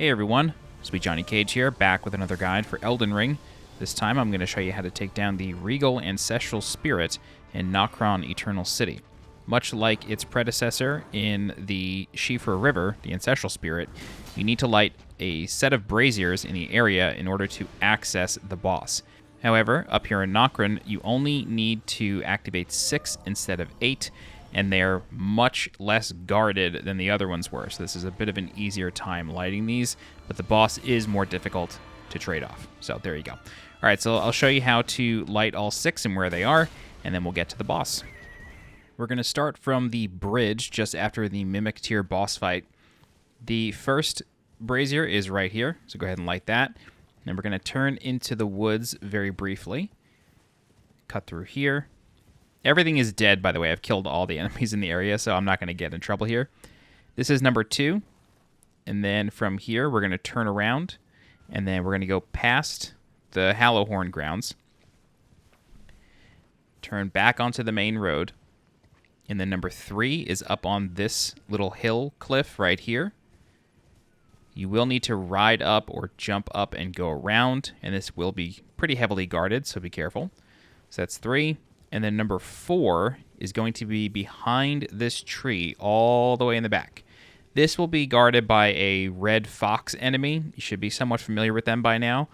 Hey everyone, SweetJohnnyCage here, back with another guide for Elden Ring. This time I'm going to show you how to take down the Regal Ancestral Spirit in Nokron Eternal City. Much like its predecessor in the Shifer River, the Ancestral Spirit, you need to light a set of Braziers in the area in order to access the boss. However, up here in Nokron, you only need to activate 6 instead of 8, and they're much less guarded than the other ones were. So this is a bit of an easier time lighting these, but the boss is more difficult to trade off. So there you go. All right, so I'll show you how to light all 6 and where they are, and then we'll get to the boss. We're going to start from the bridge just after the Mimic Tier boss fight. The first Brazier is right here, so go ahead and light that. And we're going to turn into the woods very briefly. Cut through here. Everything is dead, by the way. I've killed all the enemies in the area, so I'm not going to get in trouble here. This is number 2. And then from here, we're going to turn around. And then we're going to go past the Hallowhorn grounds. Turn back onto the main road. And then number 3 is up on this little hill cliff right here. You will need to ride up or jump up and go around. And this will be pretty heavily guarded, so be careful. So that's 3. And then number 4 is going to be behind this tree all the way in the back. This will be guarded by a red fox enemy. You should be somewhat familiar with them by now,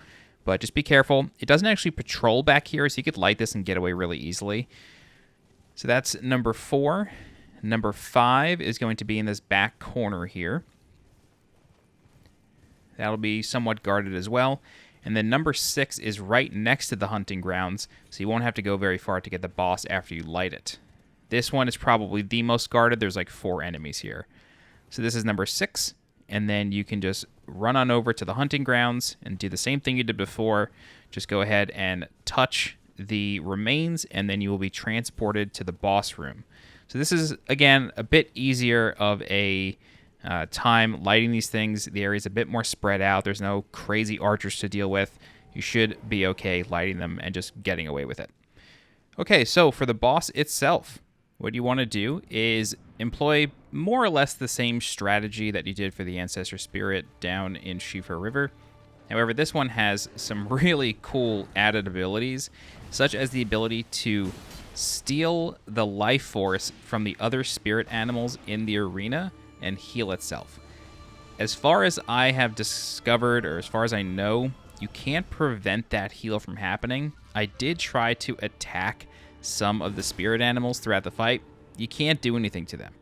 but just be careful. It doesn't actually patrol back here, so you could light this and get away really easily. So that's number 4. Number 5 is going to be in this back corner here. That'll be somewhat guarded as well. And then number 6 is right next to the hunting grounds, so you won't have to go very far to get the boss after you light it. This one is probably the most guarded. There's like 4 enemies here. So this is number 6, and then you can just run on over to the hunting grounds and do the same thing you did before. Just go ahead and touch the remains, and then you will be transported to the boss room. So this is, again, a bit easier of a time lighting these things. The area is a bit more spread out. There's no crazy archers to deal with. You should be okay lighting them and just getting away with it. Okay, so for the boss itself, what you want to do is employ more or less the same strategy that you did for the Ancestor Spirit down in Shifer River. However, this one has some really cool added abilities, such as the ability to steal the life force from the other spirit animals in the arena and heal itself. As far as I have discovered, or as far as I know, you can't prevent that heal from happening. I did try to attack some of the spirit animals throughout the fight. You can't do anything to them.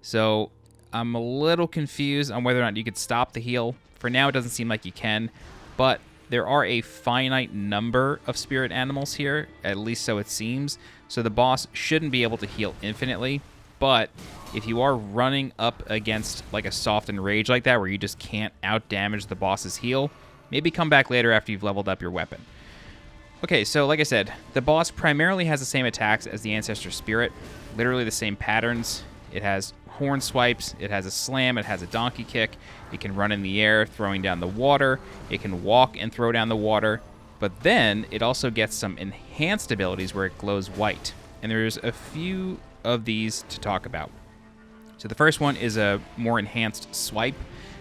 So I'm a little confused on whether or not you could stop the heal. For now, it doesn't seem like you can, but there are a finite number of spirit animals here, at least so it seems. So the boss shouldn't be able to heal infinitely. But if you are running up against like a softened rage like that, where you just can't out-damage the boss's heal, maybe come back later after you've leveled up your weapon. Okay, so like I said, the boss primarily has the same attacks as the Ancestor Spirit, literally the same patterns. It has horn swipes, it has a slam, it has a donkey kick, it can run in the air, throwing down the water, it can walk and throw down the water, but then it also gets some enhanced abilities where it glows white. And there's a few of these to talk about. So the first one is a more enhanced swipe.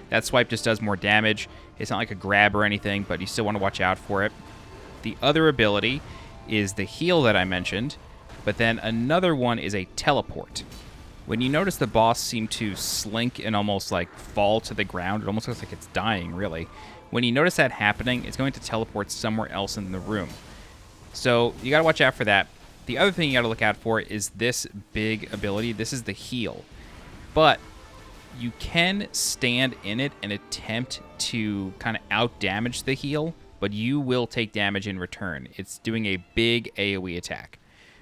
That swipe just does more damage. It's not like a grab or anything, but you still want to watch out for it. The other ability is the heal that I mentioned, but then another one is a teleport. When you notice the boss seem to slink and almost like fall to the ground, it almost looks like it's dying, really. When you notice that happening, it's going to teleport somewhere else in the room. So you got to watch out for that. The other thing you got to look out for is this big ability. This is the heal. But you can stand in it and attempt to kind of out-damage the heal, but you will take damage in return. It's doing a big AoE attack.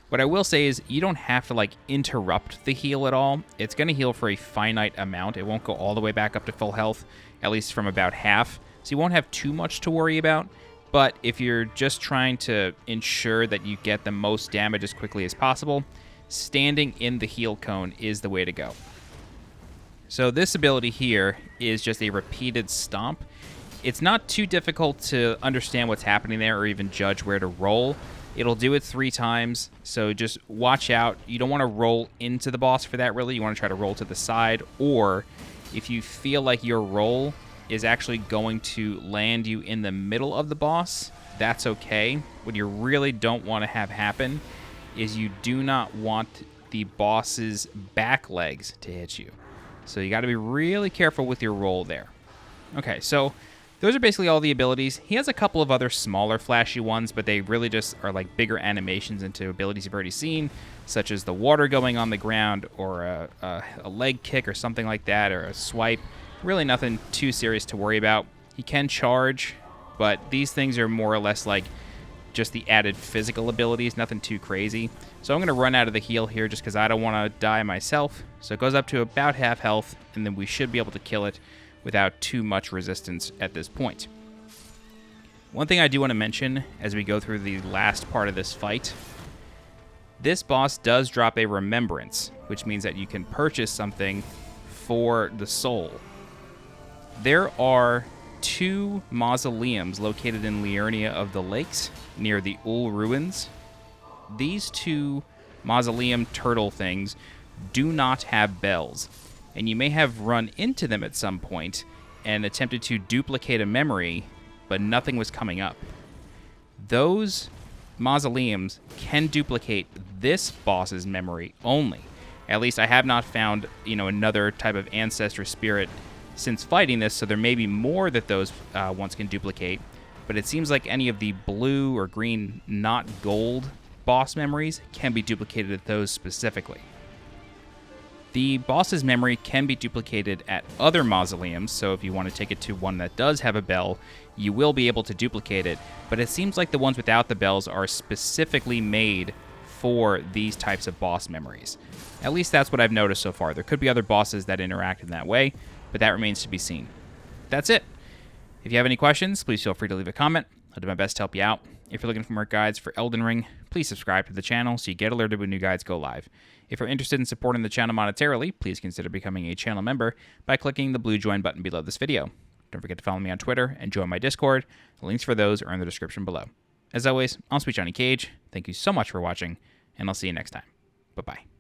What I will say is you don't have to like interrupt the heal at all. It's going to heal for a finite amount. It won't go all the way back up to full health, at least from about half. So you won't have too much to worry about. But if you're just trying to ensure that you get the most damage as quickly as possible, standing in the heal cone is the way to go. So this ability here is just a repeated stomp. It's not too difficult to understand what's happening there or even judge where to roll. It'll do it 3 times, so just watch out. You don't want to roll into the boss for that, really. You want to try to roll to the side, or if you feel like your roll is actually going to land you in the middle of the boss, that's okay. What you really don't want to have happen is you do not want the boss's back legs to hit you. So you got to be really careful with your roll there. Okay, so those are basically all the abilities. He has a couple of other smaller flashy ones, but they really just are like bigger animations into abilities you've already seen, such as the water going on the ground, or a leg kick or something like that, or a swipe. Really nothing too serious to worry about. He can charge, but these things are more or less like just the added physical abilities, nothing too crazy. So I'm going to run out of the heal here just because I don't want to die myself. So it goes up to about half health, and then we should be able to kill it without too much resistance at this point. One thing I do want to mention as we go through the last part of this fight, this boss does drop a remembrance, which means that you can purchase something for the soul. There are 2 mausoleums located in Liurnia of the Lakes near the Ul ruins. These 2 mausoleum turtle things do not have bells, and you may have run into them at some point and attempted to duplicate a memory, but nothing was coming up. Those mausoleums can duplicate this boss's memory only. At least I have not found, another type of ancestor spirit since fighting this, so there may be more that those ones can duplicate, but it seems like any of the blue or green, not gold, boss memories can be duplicated at those specifically. The boss's memory can be duplicated at other mausoleums, so if you want to take it to one that does have a bell, you will be able to duplicate it, but it seems like the ones without the bells are specifically made for these types of boss memories. At least that's what I've noticed so far. There could be other bosses that interact in that way, but that remains to be seen. That's it. If you have any questions, please feel free to leave a comment. I'll do my best to help you out. If you're looking for more guides for Elden Ring, please subscribe to the channel so you get alerted when new guides go live. If you're interested in supporting the channel monetarily, please consider becoming a channel member by clicking the blue join button below this video. Don't forget to follow me on Twitter and join my Discord. The links for those are in the description below. As always, I'm SweetJohnnyCage. Thank you so much for watching, and I'll see you next time. Bye-bye.